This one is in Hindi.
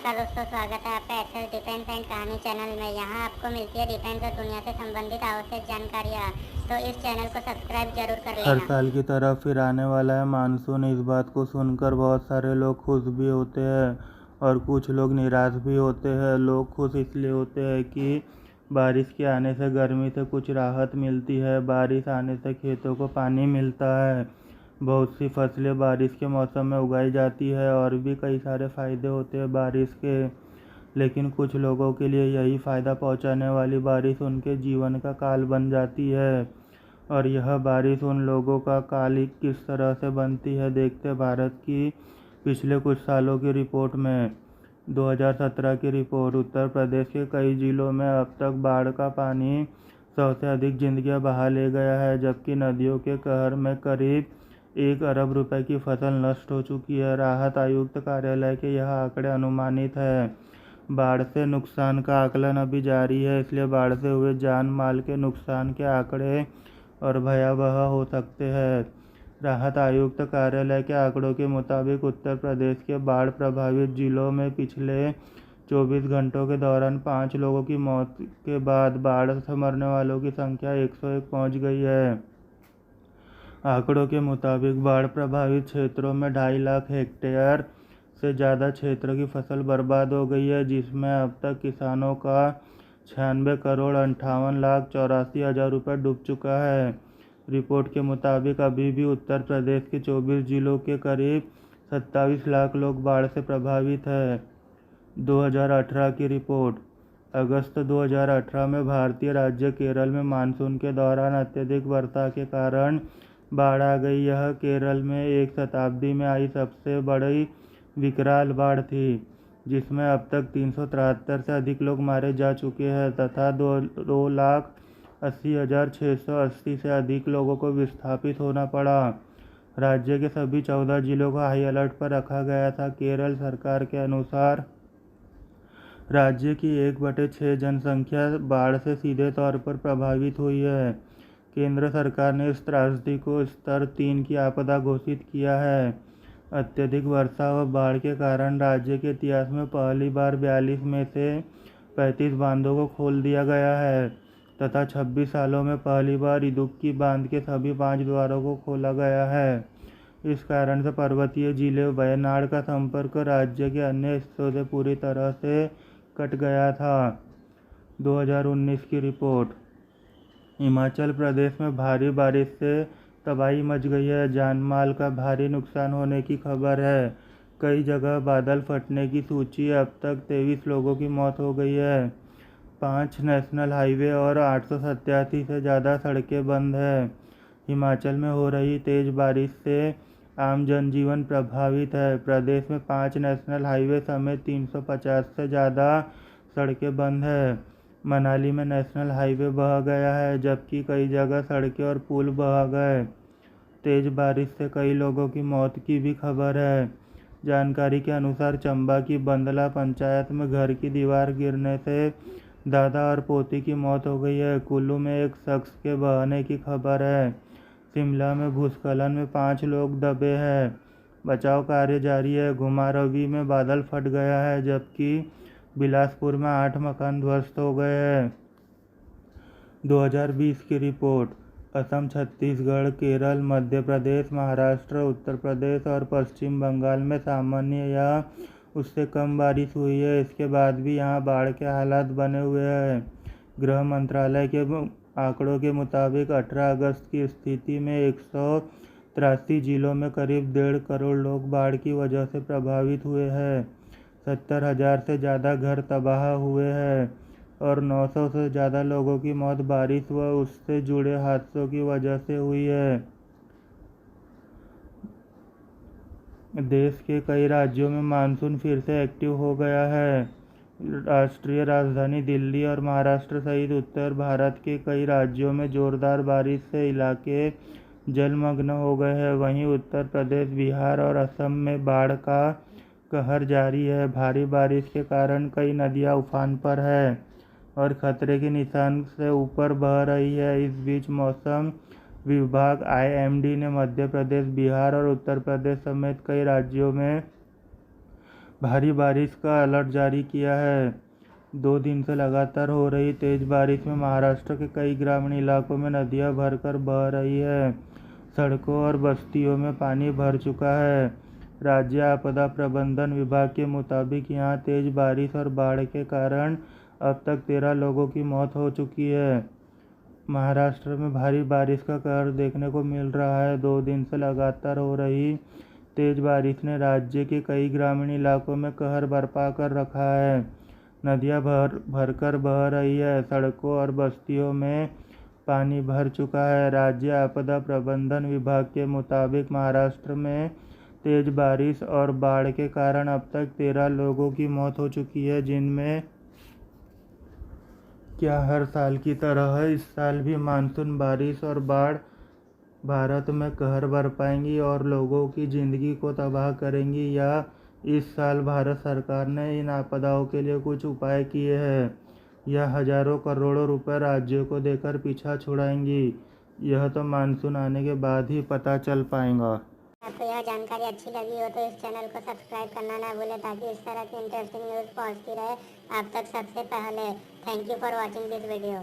नमस्कार दोस्तों, स्वागत है आपका एक्सेल डिफेंस एंड कहानी चैनल में। यहाँ आपको मिलती है डिफेंस और दुनिया से संबंधित आवश्यक जानकारियाँ। तो इस चैनल को सब्सक्राइब जरूर कर हर लेना। साल की तरह फिर आने वाला है मानसून। इस बात को सुनकर बहुत सारे लोग खुश भी होते हैं और कुछ लोग निराश भी होते हैं। लोग खुश इसलिए होते हैं कि बारिश के आने से गर्मी से कुछ राहत मिलती है। बारिश आने से खेतों को पानी मिलता है। बहुत सी फसलें बारिश के मौसम में उगाई जाती है और भी कई सारे फ़ायदे होते हैं बारिश के। लेकिन कुछ लोगों के लिए यही फ़ायदा पहुंचाने वाली बारिश उनके जीवन का काल बन जाती है। और यह बारिश उन लोगों का काल किस तरह से बनती है, देखते भारत की पिछले कुछ सालों की रिपोर्ट में। 2017 की रिपोर्ट। उत्तर प्रदेश के कई जिलों में अब तक बाढ़ का पानी 100 से अधिक जिंदगियां बहा ले गया है, जबकि नदियों के कहर में करीब 1 अरब रुपए की फसल नष्ट हो चुकी है। राहत आयुक्त कार्यालय के यह आंकड़े अनुमानित है। बाढ़ से नुकसान का आकलन अभी जारी है, इसलिए बाढ़ से हुए जान माल के नुकसान के आंकड़े और भयावह हो सकते हैं। राहत आयुक्त कार्यालय के आंकड़ों के मुताबिक उत्तर प्रदेश के बाढ़ प्रभावित जिलों में पिछले 24 घंटों के दौरान 5 लोगों की मौत के बाद बाढ़ से मरने वालों की संख्या 101 पहुंच गई है। आंकड़ों के मुताबिक बाढ़ प्रभावित क्षेत्रों में 2.5 लाख हेक्टेयर से ज़्यादा क्षेत्र की फसल बर्बाद हो गई है, जिसमें अब तक किसानों का 96,58,84,000 रुपये डूब चुका है। रिपोर्ट के मुताबिक अभी भी उत्तर प्रदेश के 24 जिलों के करीब 27 लाख लोग बाढ़ से प्रभावित हैं। 2018 की रिपोर्ट। अगस्त 2018 में भारतीय राज्य केरल में मानसून के दौरान अत्यधिक वर्षा के कारण बाढ़ आ गई। यह केरल में एक शताब्दी में आई सबसे बड़ी विकराल बाढ़ थी, जिसमें अब तक 373 से अधिक लोग मारे जा चुके हैं तथा 2,80,680 से अधिक लोगों को विस्थापित होना पड़ा। राज्य के सभी 14 जिलों को हाई अलर्ट पर रखा गया था। केरल सरकार के अनुसार राज्य की 1/6 जनसंख्या बाढ़ से सीधे तौर पर प्रभावित हुई है। केंद्र सरकार ने इस त्रासदी को स्तर 3 की आपदा घोषित किया है। अत्यधिक वर्षा व बाढ़ के कारण राज्य के इतिहास में पहली बार 42 में से 35 बांधों को खोल दिया गया है तथा 26 सालों में पहली बार इदुक्की बांध के सभी 5 द्वारों को खोला गया है। इस कारण से पर्वतीय जिले वयनाड का संपर्क राज्य के अन्य हिस्सों से पूरी तरह से कट गया था। 2019 की रिपोर्ट। हिमाचल प्रदेश में भारी बारिश से तबाही मच गई है। जानमाल का भारी नुकसान होने की खबर है। कई जगह बादल फटने की सूची। अब तक 23 लोगों की मौत हो गई है। 5 नेशनल हाईवे और 887 से ज़्यादा सड़कें बंद है। हिमाचल में हो रही तेज बारिश से आम जनजीवन प्रभावित है। प्रदेश में 5 नेशनल हाईवे समेत 350 से ज़्यादा सड़कें बंद है। मनाली में नेशनल हाईवे बह गया है, जबकि कई जगह सड़कें और पुल बह गए। तेज बारिश से कई लोगों की मौत की भी खबर है। जानकारी के अनुसार चंबा की बंदला पंचायत में घर की दीवार गिरने से दादा और पोती की मौत हो गई है। कुल्लू में एक शख्स के बहने की खबर है। शिमला में भूस्खलन में 5 लोग दबे हैं। बचाव कार्य जारी है। घुमारवीं में बादल फट गया है, जबकि बिलासपुर में 8 मकान ध्वस्त हो गए हैं। 2020 की रिपोर्ट। असम, छत्तीसगढ़, केरल, मध्य प्रदेश, महाराष्ट्र, उत्तर प्रदेश और पश्चिम बंगाल में सामान्य या उससे कम बारिश हुई है। इसके बाद भी यहाँ बाढ़ के हालात बने हुए हैं। गृह मंत्रालय के आंकड़ों के मुताबिक 18 अगस्त की स्थिति में 183 जिलों में करीब 1.5 करोड़ लोग बाढ़ की वजह से प्रभावित हुए हैं। 70,000 से ज़्यादा घर तबाह हुए हैं और 900 से ज़्यादा लोगों की मौत बारिश व उससे जुड़े हादसों की वजह से हुई है। देश के कई राज्यों में मानसून फिर से एक्टिव हो गया है। राष्ट्रीय राजधानी दिल्ली और महाराष्ट्र सहित उत्तर भारत के कई राज्यों में जोरदार बारिश से इलाके जलमग्न हो गए हैं। वहीं उत्तर प्रदेश, बिहार और असम में बाढ़ का कहर जारी है। भारी बारिश के कारण कई नदियां उफान पर है और खतरे के निशान से ऊपर बह रही है। इस बीच मौसम विभाग IMD ने मध्य प्रदेश, बिहार और उत्तर प्रदेश समेत कई राज्यों में भारी बारिश का अलर्ट जारी किया है। 2 दिन से लगातार हो रही तेज बारिश में महाराष्ट्र के कई ग्रामीण इलाकों में नदियां भरकर बह रही है। सड़कों और बस्तियों में पानी भर चुका है। राज्य आपदा प्रबंधन विभाग के मुताबिक यहां तेज बारिश और बाढ़ के कारण अब तक 13 लोगों की मौत हो चुकी है। महाराष्ट्र में भारी बारिश का कहर देखने को मिल रहा है। 2 दिन से लगातार हो रही तेज बारिश ने राज्य के कई ग्रामीण इलाकों में कहर बरपा कर रखा है। नदियां भरकर बह रही है। सड़कों और बस्तियों में पानी भर चुका है। राज्य आपदा प्रबंधन विभाग के मुताबिक महाराष्ट्र में तेज बारिश और बाढ़ के कारण अब तक 13 लोगों की मौत हो चुकी है, जिनमें क्या हर साल की तरह इस साल भी मानसून बारिश और बाढ़ भारत में कहर बरपाएंगी और लोगों की जिंदगी को तबाह करेंगी, या इस साल भारत सरकार ने इन आपदाओं के लिए कुछ उपाय किए हैं, यह हजारों करोड़ों रुपए राज्यों को देकर पीछा छुड़ाएंगी, यह तो मानसून आने के बाद ही पता चल पाएगा। आपको यह जानकारी अच्छी लगी हो तो इस चैनल को सब्सक्राइब करना ना भूलें ताकि इस तरह की इंटरेस्टिंग न्यूज़ पहुंचती रहे आप तक सबसे पहले। Thank you for watching this video.